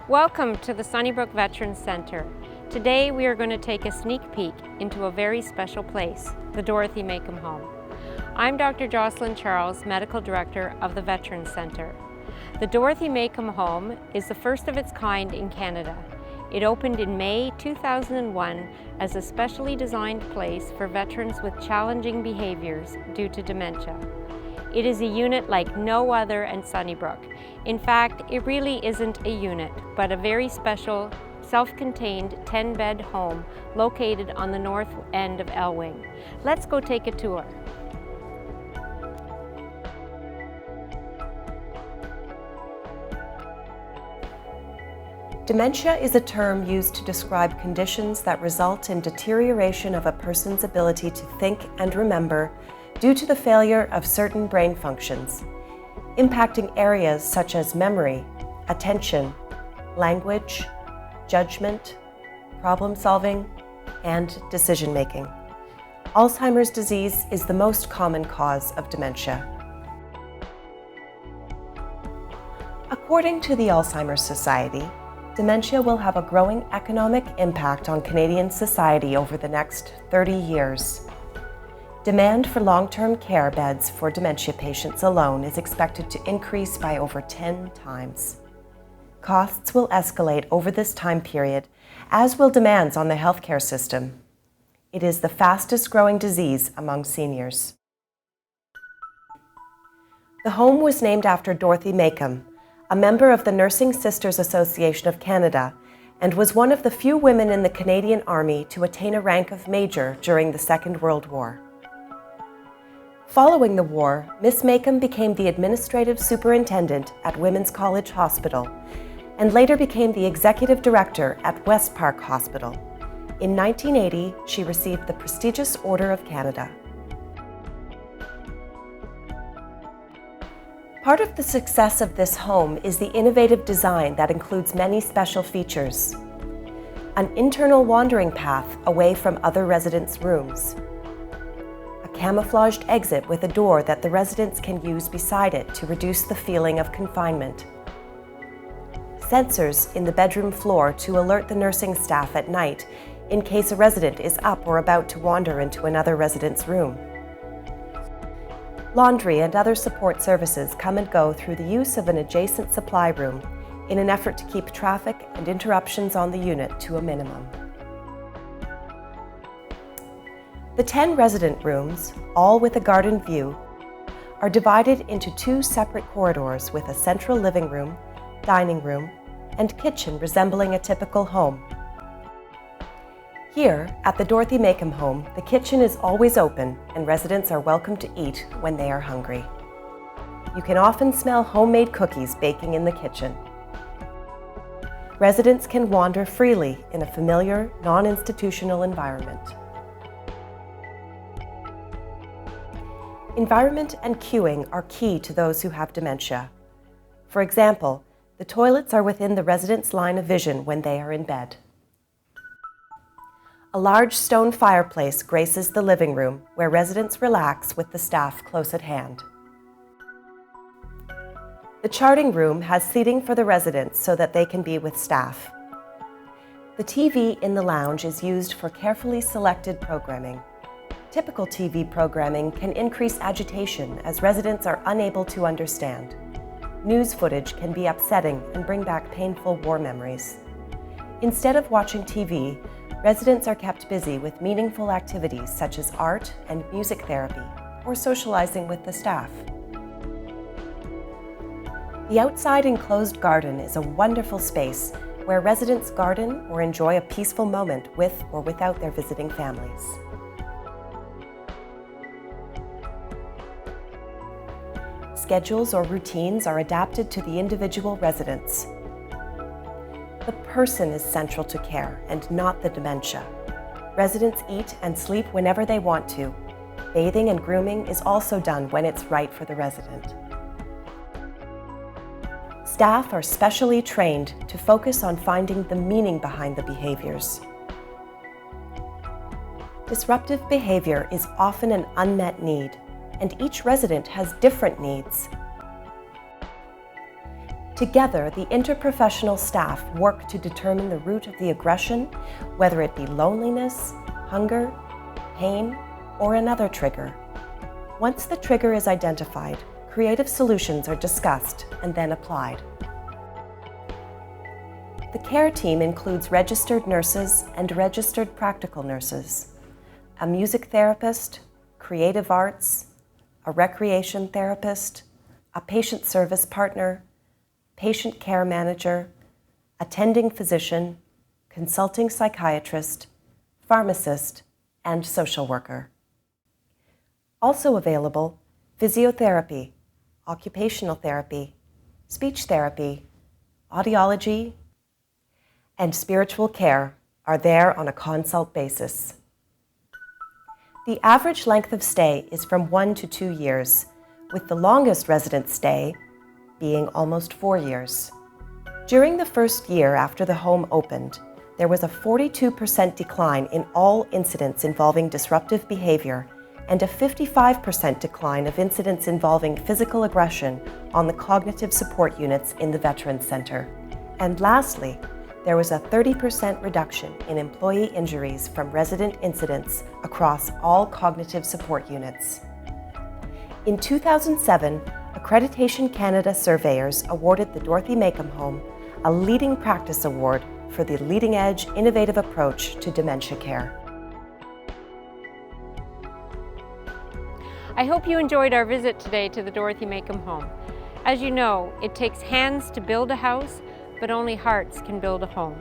Welcome to the Sunnybrook Veterans Center. Today we are going to take a sneak peek into a very special place, the Dorothy Macham home. I'm Dr. Jocelyn Charles, Medical Director of the Veterans Center. The Dorothy Macham home is the first of its kind in Canada. It opened in May 2001 as a specially designed place for veterans with challenging behaviors due to dementia. It is a unit like no other in Sunnybrook. In fact, it really isn't a unit, but a very special, self-contained 10-bed home located on the north end of Elwing. Let's go take a tour. Dementia is a term used to describe conditions that result in deterioration of a person's ability to think and remember due to the failure of certain brain functions, impacting areas such as memory, attention, language, judgment, problem-solving, and decision-making. Alzheimer's disease is the most common cause of dementia. According to the Alzheimer's Society, dementia will have a growing economic impact on Canadian society over the next 30 years. Demand for long-term care beds for dementia patients alone is expected to increase by over 10 times. Costs will escalate over this time period, as will demands on the healthcare system. It is the fastest growing disease among seniors. The home was named after Dorothy Macham, a member of the Nursing Sisters Association of Canada, and was one of the few women in the Canadian Army to attain a rank of Major during the Second World War. Following the war, Miss Macham became the Administrative Superintendent at Women's College Hospital and later became the Executive Director at West Park Hospital. In 1980, she received the prestigious Order of Canada. Part of the success of this home is the innovative design that includes many special features. An internal wandering path away from other residents' rooms. A camouflaged exit with a door that the residents can use beside it to reduce the feeling of confinement. Sensors in the bedroom floor to alert the nursing staff at night in case a resident is up or about to wander into another resident's room. Laundry and other support services come and go through the use of an adjacent supply room in an effort to keep traffic and interruptions on the unit to a minimum. The 10 resident rooms, all with a garden view, are divided into 2 separate corridors with a central living room, dining room, and kitchen resembling a typical home. Here, at the Dorothy Macham home, the kitchen is always open and residents are welcome to eat when they are hungry. You can often smell homemade cookies baking in the kitchen. Residents can wander freely in a familiar, non-institutional environment. Environment and queuing are key to those who have dementia. For example, the toilets are within the resident's line of vision when they are in bed. A large stone fireplace graces the living room where residents relax with the staff close at hand. The charting room has seating for the residents so that they can be with staff. The TV in the lounge is used for carefully selected programming. Typical TV programming can increase agitation as residents are unable to understand. News footage can be upsetting and bring back painful war memories. Instead of watching TV, residents are kept busy with meaningful activities such as art and music therapy or socializing with the staff. The outside enclosed garden is a wonderful space where residents garden or enjoy a peaceful moment with or without their visiting families. Schedules or routines are adapted to the individual residents. The person is central to care and not the dementia. Residents eat and sleep whenever they want to. Bathing and grooming is also done when it's right for the resident. Staff are specially trained to focus on finding the meaning behind the behaviors. Disruptive behavior is often an unmet need, and each resident has different needs. Together, the interprofessional staff work to determine the root of the aggression, whether it be loneliness, hunger, pain, or another trigger. Once the trigger is identified, creative solutions are discussed and then applied. The care team includes registered nurses and registered practical nurses, a music therapist, creative arts, a recreation therapist, a patient service partner, patient care manager, attending physician, consulting psychiatrist, pharmacist, and social worker. Also available, physiotherapy, occupational therapy, speech therapy, audiology, and spiritual care are there on a consult basis. The average length of stay is from 1 to 2 years, with the longest resident stay being almost 4 years. During the first year after the home opened, there was a 42% decline in all incidents involving disruptive behavior and a 55% decline of incidents involving physical aggression on the cognitive support units in the Veterans Center. And lastly, there was a 30% reduction in employee injuries from resident incidents across all cognitive support units. In 2007, Accreditation Canada surveyors awarded the Dorothy Macham Home a Leading Practice Award for the leading-edge, innovative approach to dementia care. I hope you enjoyed our visit today to the Dorothy Macham Home. As you know, it takes hands to build a house, but only hearts can build a home.